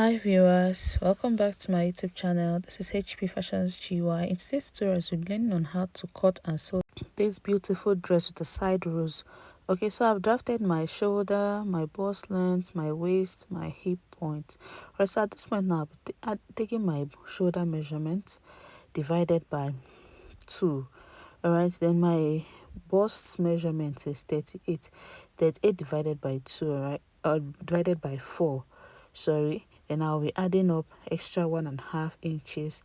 Hi viewers, welcome back to my YouTube channel. This is HP Fashions GY. In today's tutorial, we'll be learning on how to cut and sew this beautiful dress with the side rows. Okay, so I've drafted my shoulder, my bust length, my waist, my hip point. Right, so at this point now, I'm taking my shoulder measurement divided by 2. Alright, then my bust measurement is 38. 38 divided by 2, alright, divided by 4, sorry. Then I'll be adding up extra 1.5 inches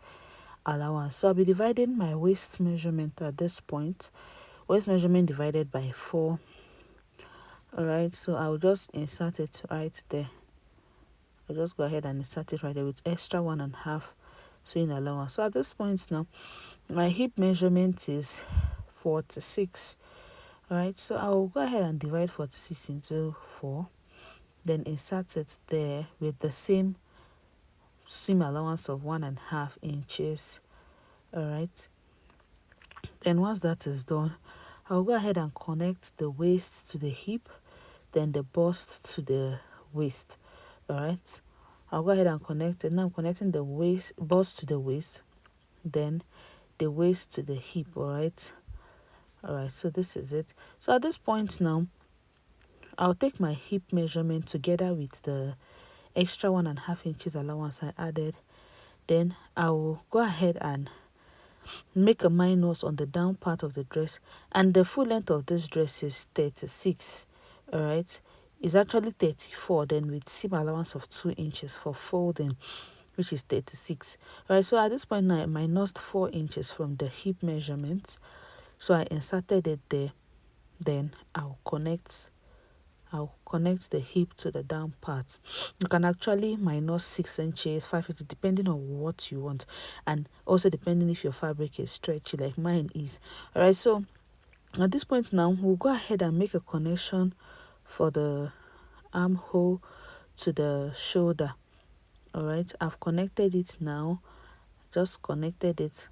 allowance. So I'll be dividing my waist measurement at this point. Waist measurement divided by 4. Alright, so I'll just insert it right there. I'll just go ahead and insert it right there with extra 1.5 sewing allowance. So at this point now, my hip measurement is 46. Alright, so I'll go ahead and divide 46 into 4, then insert it there with the same seam allowance of 1.5 inches. Alright, then once that is done, I'll go ahead and connect the waist to the hip, then the bust to the waist. Alright, I'll go ahead and connect it. Now I'm connecting the bust to the waist, then the waist to the hip. Alright, so this is it. So at this point now, I'll take my hip measurement together with the extra 1.5 inches allowance I added. Then I will go ahead and make a minus on the down part of the dress, and the full length of this dress is 36. Alright, it's actually 34, then with seam allowance of 2 inches for folding, which is 36. Alright, so at this point now I minused 4 inches from the hip measurement, so I inserted it there. Then I'll connect the hip to the down part. You can actually minus 6 inches, 5 inches, depending on what you want, and also depending if your fabric is stretchy like mine is. Alright, so at this point now, we'll go ahead and make a connection for the armhole to the shoulder. Alright, I've connected it now, just connected it.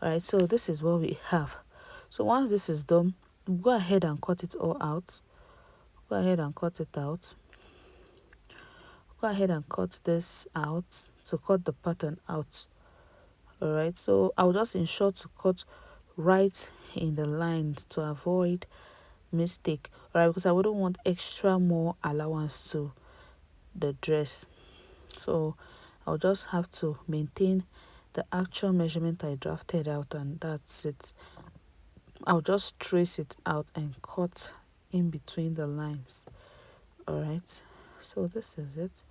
Alright, so this is what we have. So once this is done, we'll go ahead and cut it all out. Go ahead and cut it out. Go ahead and cut this out to cut the pattern out. Alright, so I'll just ensure to cut right in the lines to avoid mistake. Alright, because I wouldn't want extra more allowance to the dress. So I'll just have to maintain the actual measurement I drafted out, and that's it. I'll just trace it out and cut in between the lines. Alright, so this is it.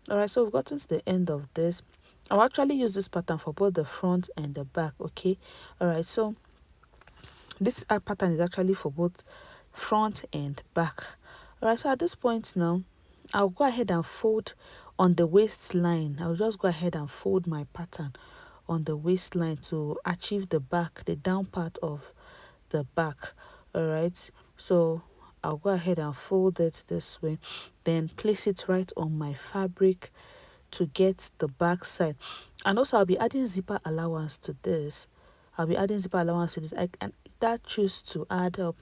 Alright, so we've gotten to the end of this. I'll actually use this pattern for both the front and the back. Okay, alright, so this pattern is actually for both front and back. Alright, so at this point now, I'll go ahead and fold on the waistline. I'll just go ahead and fold my pattern on the waistline to achieve the back, the down part of the back. Alright, so I'll go ahead and fold it this way, then place it right on my fabric to get the back side. And also I'll be adding zipper allowance to this. And that choose to add up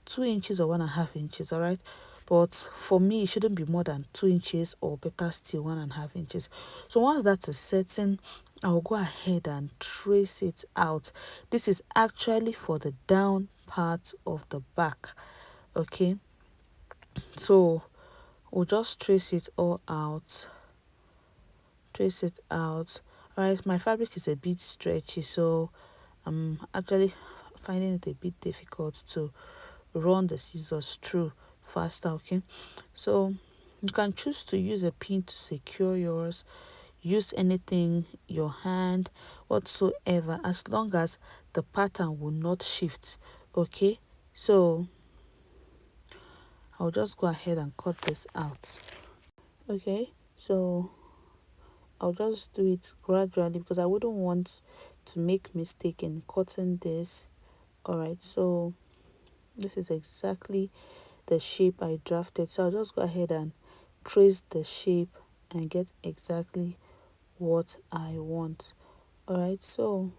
2 inches or 1.5 inches. Alright, but for me it shouldn't be more than 2 inches, or better still 1.5 inches. So once that is setting, I'll go ahead and trace it out. This is actually for the down part of the back. Okay, so we'll just trace it all out. Trace it out. Alright, my fabric is a bit stretchy, so I'm actually finding it a bit difficult to run the scissors through faster. Okay, so you can choose to use a pin to secure yours, use anything, your hand, whatsoever, as long as the pattern will not shift. Okay, so I'll just go ahead and cut this out. Okay, so I'll just do it gradually because I wouldn't want to make mistake in cutting this. Alright, so this is exactly the shape I drafted, so I'll just go ahead and trace the shape and get exactly what I want. Alright, so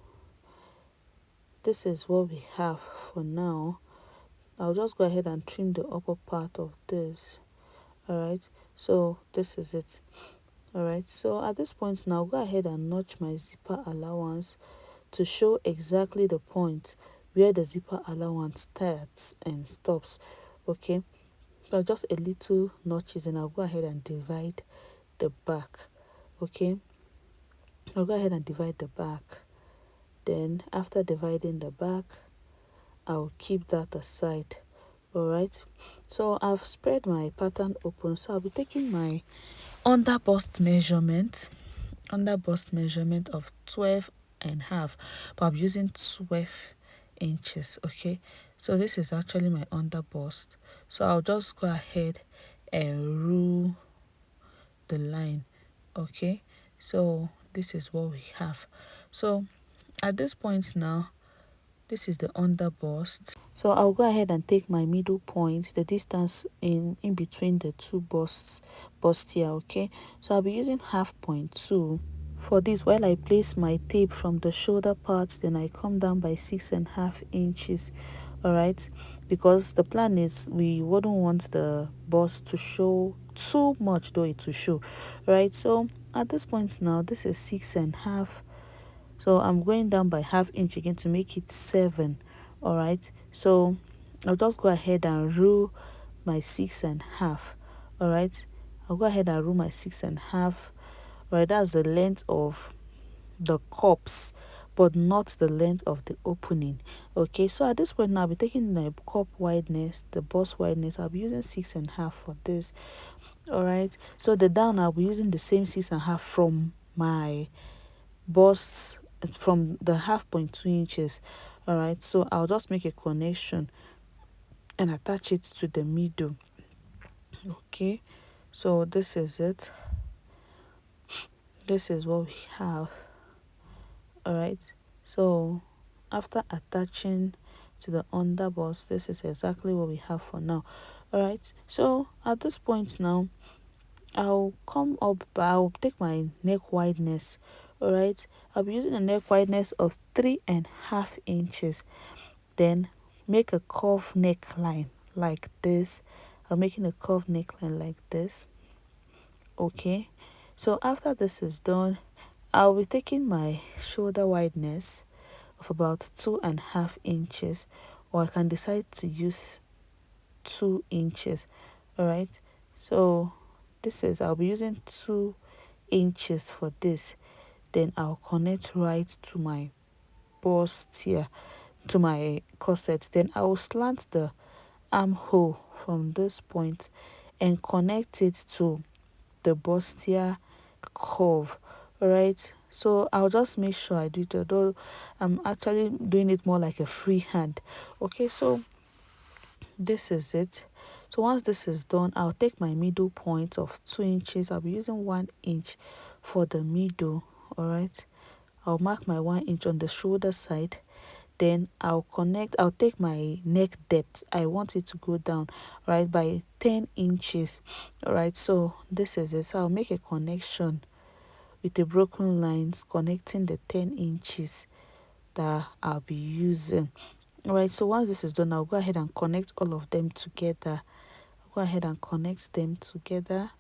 this is what we have for now. I'll just go ahead and trim the upper part of this. Alright, so this is it. Alright, so at this point now, go ahead and notch my zipper allowance to show exactly the point where the zipper allowance starts and stops. Okay, so just a little notches, and I'll go ahead and divide the back. Okay, I'll go ahead and divide the back. Then after dividing the back, I'll keep that aside. Alright, so I've spread my pattern open, so I'll be taking my under bust measurement of 12 and a half, but I'm using 12 inches. Okay, so this is actually my under bust, so I'll just go ahead and rule the line. Okay, so this is what we have. So at this point now, this is the under bust, so I'll go ahead and take my middle point, the distance in between the two bust here. Okay, so I'll be using half point 2 for this. While I place my tape from the shoulder part, then I come down by 6.5 inches. All right, because the plan is we wouldn't want the bust to show too much, though it will show. Right, so at this point now, this is 6.5, so I'm going down by half inch again to make it 7. All right, so I'll just go ahead and rule my 6.5. All right, I'll go ahead and rule my 6.5. Right, that's the length of the cups, but not the length of the opening. Okay, so at this point now, I'll be taking the cup wideness, the bust wideness. I'll be using 6.5 for this. All right, so the down, I'll be using the same 6.5 from my bust, from the half point 2 inches. All right, so I'll just make a connection and attach it to the middle. Okay, so this is it. This is what we have. All right, so after attaching to the under bust, this is exactly what we have for now. All right, so at this point now, I'll come up, I'll take my neck wideness. All right, I'll be using a neck wideness of 3.5 inches. Then make a curved neckline like this. I'm making a curved neckline like this. Okay, so after this is done, I'll be taking my shoulder wideness of about 2.5 inches, or I can decide to use 2 inches. All right, so this is, I'll be using 2 inches for this. Then I'll connect right to my bust here, to my corset. Then I will slant the armhole from this point and connect it to the bustier curve. All right, so I'll just make sure I do it, although I'm actually doing it more like a free hand. Okay, so this is it. So once this is done, I'll take my middle point of 2 inches. I'll be using 1 inch for the middle. All right, I'll mark my 1 inch on the shoulder side. Then I'll take my neck depth. I want it to go down, right, by 10 inches. All right, so this is it. So I'll make a connection with the broken lines connecting the 10 inches that I'll be using. All right, so once this is done, I'll go ahead and connect all of them together. Go ahead and connect them together.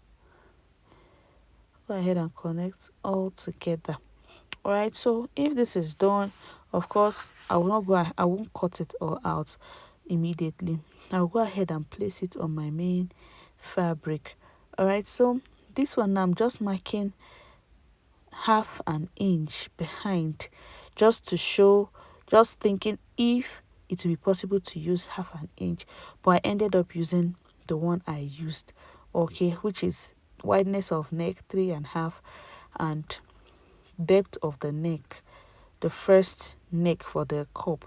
Go ahead and connect all together. All right, so if this is done, of course I won't cut it all out immediately. I'll go ahead and place it on my main fabric. All right, so this one I'm just marking half an inch behind, just to show, just thinking if it will be possible to use half an inch, but I ended up using the one I used. Okay, which is wideness of neck 3.5 and depth of the neck, the first neck for the cup,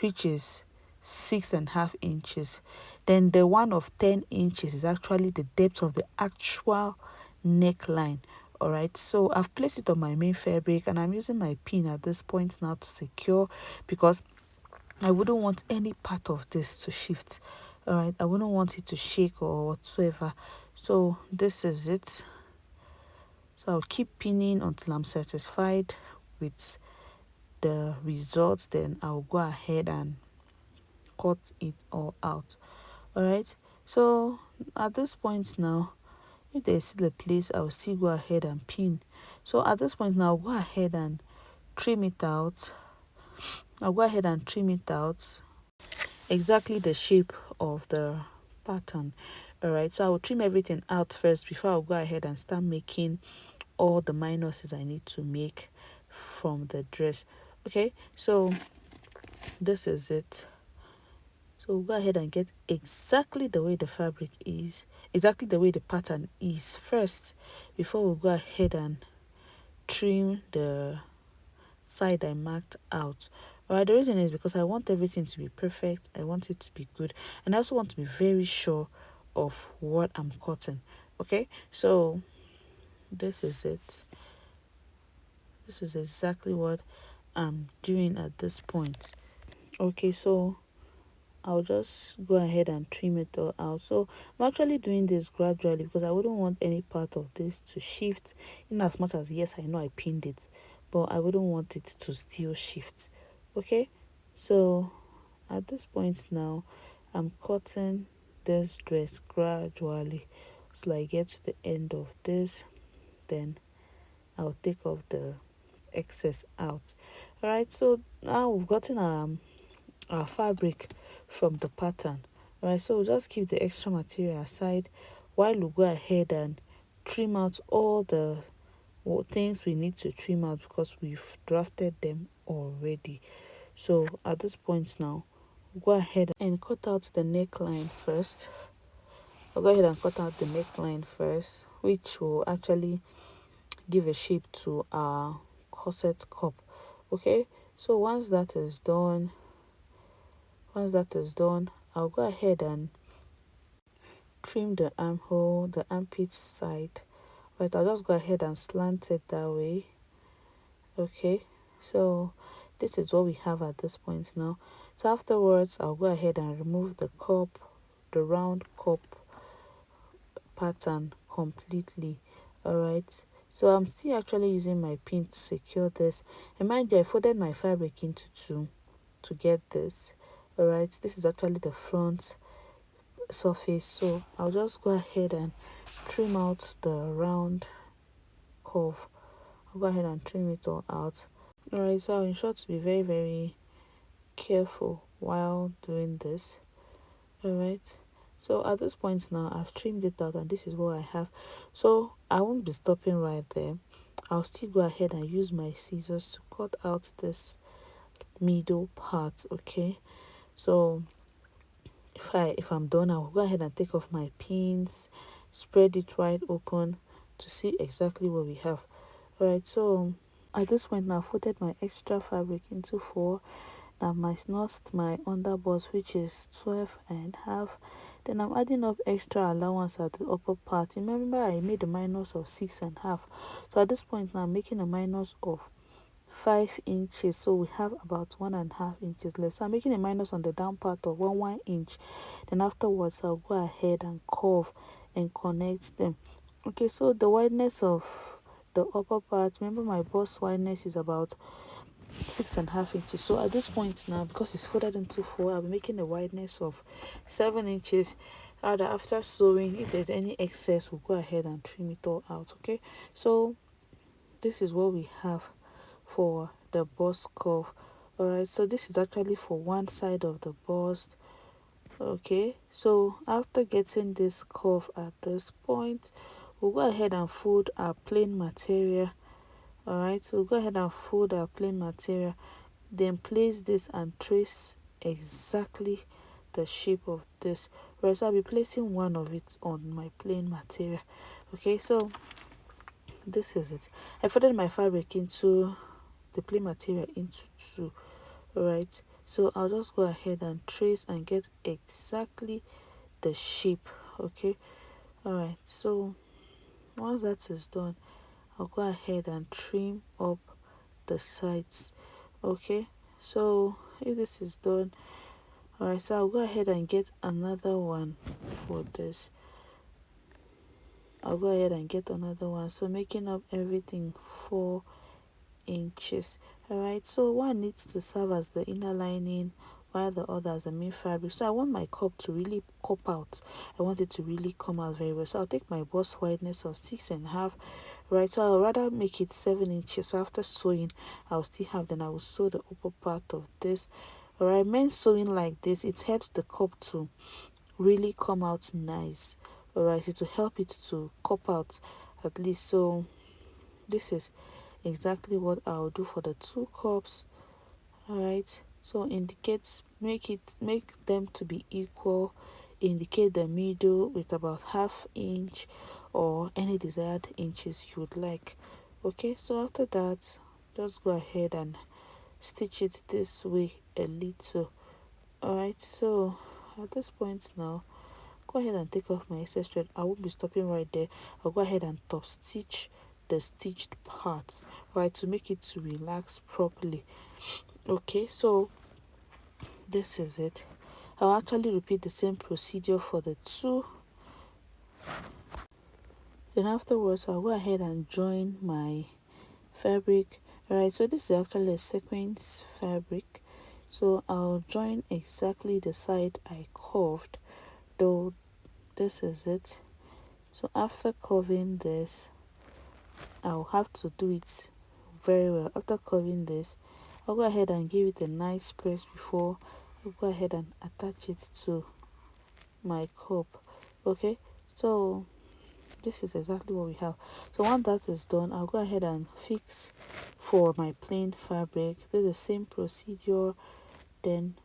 which is 6.5 inches. Then the one of 10 inches is actually the depth of the actual neckline. All right, so I've placed it on my main fabric and I'm using my pin at this point now to secure, because I wouldn't want any part of this to shift. All right, I wouldn't want it to shake or whatsoever. So this is it. So I'll keep pinning until I'm satisfied with the results. Then I'll go ahead and cut it all out. All right, so at this point now, If there's still a place, I'll still go ahead and pin. So at this point now, I'll go ahead and trim it out. I'll go ahead and trim it out exactly the shape of the pattern. All right, so I will trim everything out first before I'll go ahead and start making all the minuses I need to make from the dress. Okay, so this is it. So we'll go ahead and get exactly the way the fabric is, exactly the way the pattern is first, before we'll go ahead and trim the side I marked out. Alright, the reason is because I want everything to be perfect, I want it to be good, and I also want to be very sure of what I'm cutting. Okay, so this is it. This is exactly what I'm doing at this point. Okay, so I'll just go ahead and trim it all out. So I'm actually doing this gradually because I wouldn't want any part of this to shift, in as much as yes I know I pinned it, but I wouldn't want it to still shift. Okay, so at this point now I'm cutting this dress gradually so I get to the end of this, then I'll take off the excess out. All right, so now we've gotten our fabric from the pattern. All right, so we'll just keep the extra material aside while we go ahead and trim out all the things we need to trim out because we've drafted them already. So at this point now, we'll go ahead and cut out the neckline first. I'll go ahead and cut out the neckline first, which will actually give a shape to our corset cup. Okay, so once that is done, I'll go ahead and trim the armhole, the armpit side. Right, I'll just go ahead and slant it that way. Okay, so this is what we have at this point now. So afterwards, I'll go ahead and remove the cup, the round cup pattern completely. All right, so I'm still actually using my pin to secure this, and mind you, I folded my fabric into two to get this. All right, this is actually the front surface, so I'll just go ahead and trim out the round curve. I'll go ahead and trim it all out. All right, so I'll ensure to be very careful while doing this. All right, so at this point now I've trimmed it out and this is what I have. So I won't be stopping right there. I'll still go ahead and use my scissors to cut out this middle part. Okay, so if I'm done, I'll go ahead and take off my pins, spread it wide open to see exactly what we have. All right, so at this point now I've folded my extra fabric into four. Now my underbust, which is 12 and a half. Then I'm adding up extra allowance at the upper part. Remember I made a minus of 6 and a half. So at this point now I'm making a minus of 5 inches, so we have about 1.5 inches left. So I'm making a minus on the down part of 1 inch. Then afterwards I'll go ahead and curve and connect them. Okay, so the wideness of the upper part, remember my bust wideness is about 6.5 inches. So at this point now, because it's folded into four, I'll be making a wideness of 7 inches. After sewing, if there's any excess, we'll go ahead and trim it all out. Okay, so this is what we have for the bust curve. All right, so this is actually for one side of the bust. Okay, so after getting this curve at this point, we'll go ahead and fold our plain material. All right, so we'll go ahead and fold our plain material, then place this and trace exactly the shape of this. Right, so I'll be placing one of it on my plain material. Okay, so this is it. I folded my fabric into the plain material into two. All right, so I'll just go ahead and trace and get exactly the shape. Okay, all right, so once that is done, I'll go ahead and trim up the sides. Okay, so if this is done, all right, so I'll go ahead and get another one for this. I'll go ahead and get another one, so making up everything 4 inches. All right, so one needs to serve as the inner lining, while the other is the main fabric. So I want my cup to really cop out. I want it to really come out very well. So I'll take my bust wideness of 6.5, right? So I'll rather make it 7 inches. So after sewing, I'll still have, then I will sew the upper part of this. Alright, men sewing like this, it helps the cup to really come out nice. Alright, it will help it to cop out at least. So this is exactly what I'll do for the two cups. Alright, so indicate, make them to be equal. Indicate the middle with about ½ inch or any desired inches you would like. Okay, so after that, just go ahead and stitch it this way a little. Alright, so at this point now, go ahead and take off my excess thread. I won't be stopping right there. I'll go ahead and top stitch the stitched parts, right, to make it to relax properly. Okay, so this is it. I'll actually repeat the same procedure for the two. Then afterwards, I'll go ahead and join my fabric. Alright, so this is actually a sequence fabric, so I'll join exactly the side I curved, though this is it. So after curving this, I'll have to do it very well. After curving this, I'll go ahead and give it a nice press before I'll go ahead and attach it to my cup. Okay, so this is exactly what we have. So once that is done, I'll go ahead and fix for my plain fabric. Do the same procedure, then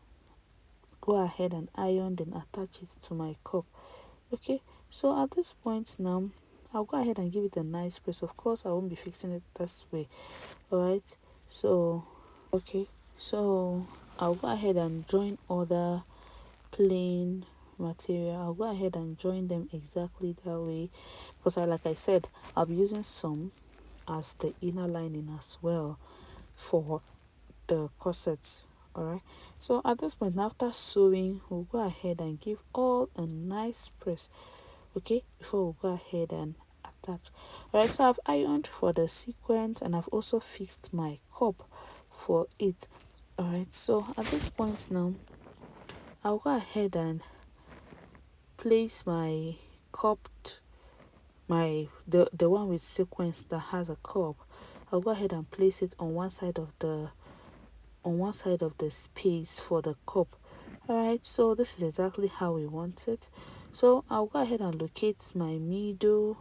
go ahead and iron, then attach it to my cup. Okay, so at this point now, I'll go ahead and give it a nice press. Of course, I won't be fixing it this way. Alright, so okay, so I'll go ahead and join other plain material. I'll go ahead and join them exactly that way, because like I said, I'll be using some as the inner lining as well for the corsets. Alright, so at this point, after sewing, we'll go ahead and give all a nice press, okay, before we go ahead and attach. Alright, so I've ironed for the sequence and I've also fixed my cup for it. Alright, so at this point now, I'll go ahead and place my cup, the one with sequence that has a cup. I'll go ahead and place it on one side of the space for the cup. Alright, so this is exactly how we want it. So I'll go ahead and locate my middle,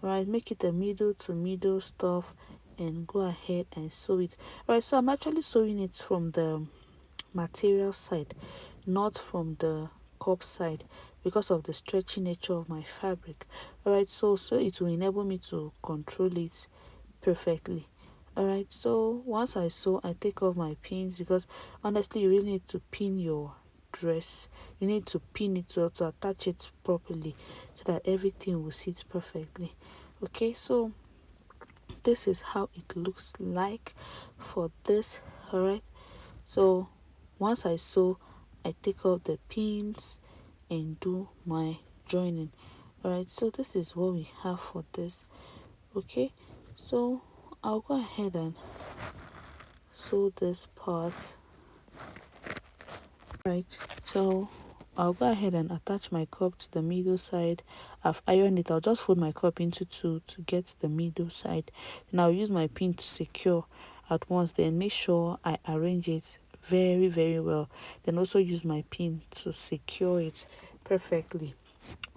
right, make it a middle to middle stuff, and go ahead and sew it. Right, so I'm actually sewing it from the material side, not from the cup side, because of the stretchy nature of my fabric. Alright, so it will enable me to control it perfectly. Alright, so once I sew, I take off my pins, because honestly you really need to pin your dress. You need to pin it to attach it properly, so that everything will sit perfectly. Okay, so this is how it looks like for this. Alright, so once I sew, I take off the pins and do my joining. Alright, so this is what we have for this. Okay, so I'll go ahead and sew this part. Right, so I'll go ahead and attach my cup to the middle side. I've ironed it. I'll just fold my cup into two to get the middle side. Then I'll use my pin to secure at once, then make sure I arrange it very well, then also use my pin to secure it perfectly.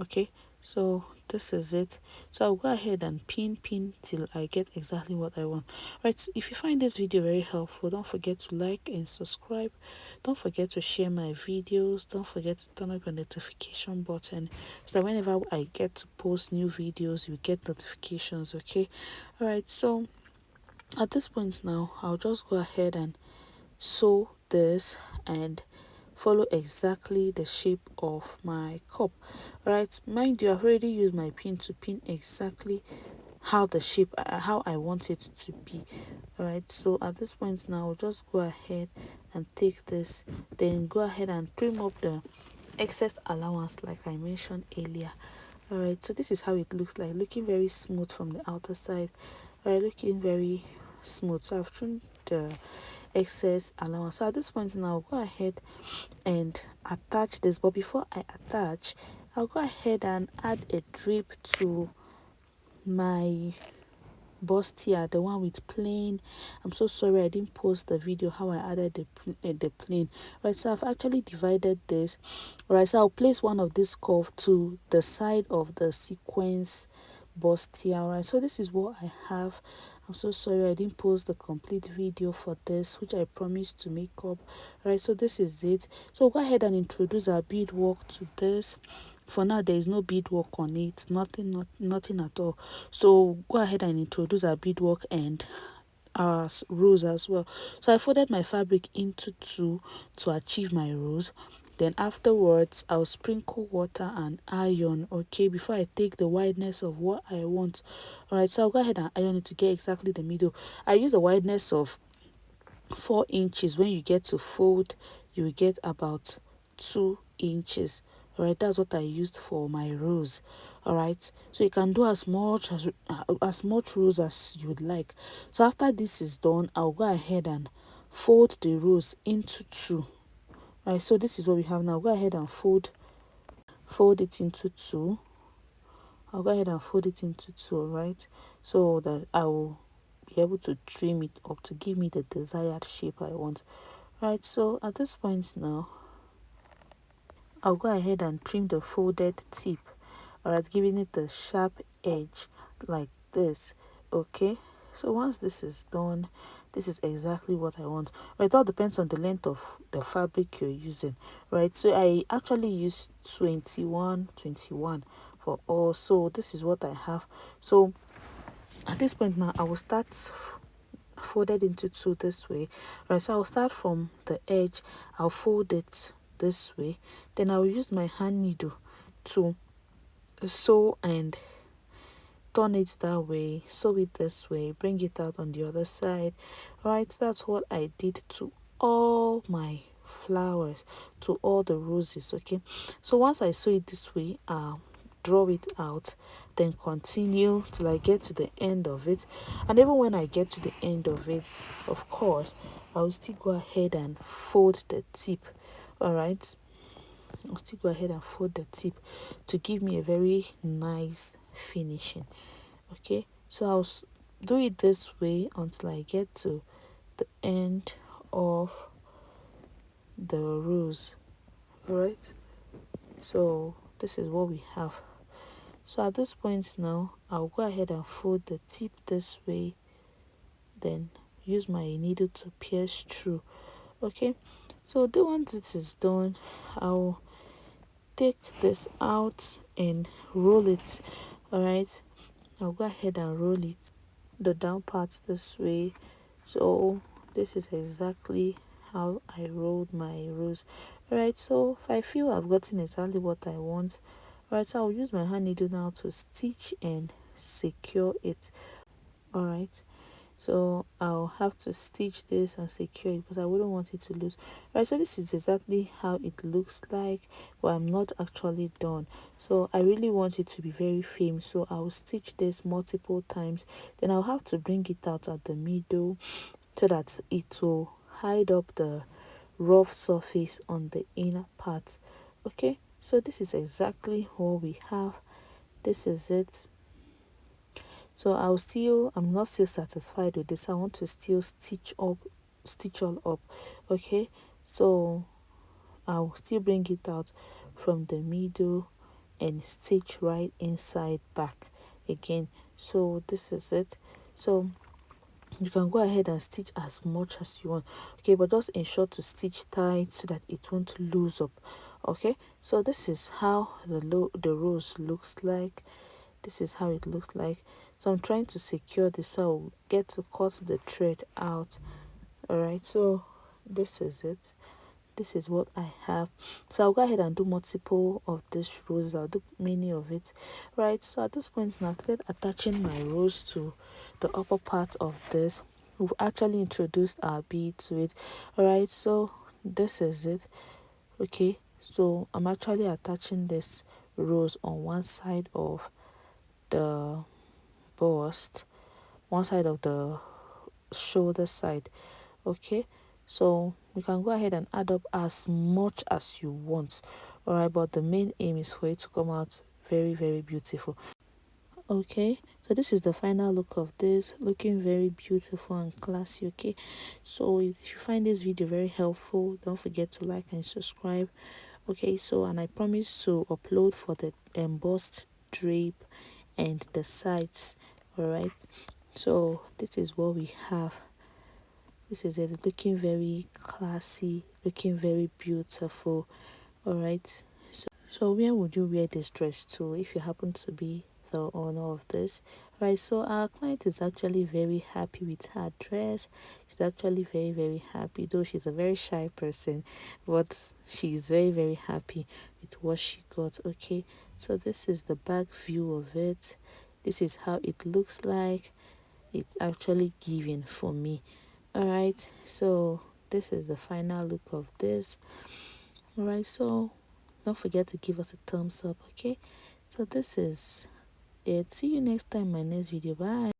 Okay, so this is it. So I'll go ahead and pin till I get exactly what I want. Right, if you find this video very helpful, don't forget to like and subscribe. Don't forget to share my videos. Don't forget to turn on your notification button, so that whenever I get to post new videos, you get notifications. Okay, all right, so at this point now, I'll just go ahead and sew this and follow exactly the shape of my cup. Right, mind you, I've already used my pin to pin exactly how the shape, how I want it to be. All right, so at this point now, I'll just go ahead and take this, then go ahead and trim up the excess allowance like I mentioned earlier. All right, so this is how it looks like, looking very smooth from the outer side. All right, looking very smooth. So I've trimmed the excess allowance. So at this point now, I'll go ahead and attach this, but before I attach, I'll go ahead and add a drip to my bustier, the one with plain. I'm so sorry I didn't post the video how I added the plain. Right, so I've actually divided this. Right, so I'll place one of this curve to the side of the sequence bustier. Right, so this is what I have. I'm so sorry I didn't post the complete video for this, which I promised to make up. Right, so this is it. So go ahead and introduce our beadwork to this. For now, there is no beadwork on it, nothing at all. So go ahead and introduce our beadwork and our rows as well. So I folded my fabric into two to achieve my rows. Then afterwards, I'll sprinkle water and iron, okay, before I take the wideness of what I want. All right, so I'll go ahead and iron it to get exactly the middle. I use a wideness of 4 inches. When you get to fold, you will get about 2 inches. All right, that's what I used for my rows. All right, so you can do as much rows as you'd like. So after this is done, I'll go ahead and fold the rows into two. All right, so this is what we have now. Go ahead and fold it into two. I'll go ahead and fold it into two. All right, so that I will be able to trim it up to give me the desired shape I want. Right, so at this point now, I'll go ahead and trim the folded tip. Alright, giving it a sharp edge like this. Okay, so once this is done, this is exactly what I want. Right, it all depends on the length of the fabric you're using. Right, so I actually use 21 for all. So this is what I have. So at this point now, I will start folded into two this way. Right, so I'll start from the edge. I'll fold it this way, then I'll use my hand needle to sew and turn it that way, sew it this way, bring it out on the other side. Right, that's what I did to all my flowers, to all the roses. Okay, so once I sew it this way, I'll draw it out, then continue till I get to the end of it. And even when I get to the end of it, of course, I will still go ahead and fold the tip. All right, I'll still go ahead and fold the tip to give me a very nice finishing. Okay, so I'll do it this way until I get to the end of the rows. All right, so this is what we have. So at this point now, I'll go ahead and fold the tip this way, then use my needle to pierce through. Okay, so once this is done, I'll take this out and roll it. All right, I'll go ahead and roll it, the down part this way. So this is exactly how I rolled my rows. All right, so if I feel I've gotten exactly what I want, all right, so I'll use my hand needle now to stitch and secure it. All right, so I'll have to stitch this and secure it because I wouldn't want it to lose. Right, so this is exactly how it looks like, but I'm not actually done. So I really want it to be very firm, so I'll stitch this multiple times, then I'll have to bring it out at the middle so that it will hide up the rough surface on the inner part. Okay, so this is exactly what we have. This is it. So I'm not still satisfied with this. I want to still stitch all up. Okay, so I'll still bring it out from the middle and stitch right inside back again. So this is it. So you can go ahead and stitch as much as you want. Okay, but just ensure to stitch tight so that it won't lose up. Okay, so this is how the rows looks like. This is how it looks like. So I'm trying to secure this so I'll get to cut the thread out. All right, so this is it. This is what I have. So I'll go ahead and do multiple of these rows. I'll do many of it. Right, so at this point now, start attaching my rows to the upper part of this. We've actually introduced our bead to it. All right, so this is it. Okay, so I'm actually attaching this rows on one side of the bust, one side of the shoulder side. Okay, So you can go ahead and add up as much as you want. All right, but the main aim is for it to come out very, very beautiful. Okay, so this is the final look of this, looking very beautiful and classy. Okay, so if you find this video very helpful, don't forget to like and subscribe. Okay, so and I promise to upload for the embossed drape and the sides. All right, so this is what we have. This is it, looking very classy, looking very beautiful. All right, so where would you wear this dress to if you happen to be the owner of this? Right, so our client is actually very happy with her dress. She's actually very, very happy, though she's a very shy person, but she's very, very happy with what she got. Okay, so this is the back view of it. This is how it looks like. It's actually giving for me. All right, so this is the final look of this. All right, so don't forget to give us a thumbs up. Okay, so this is it. See you next time, my next video. Bye.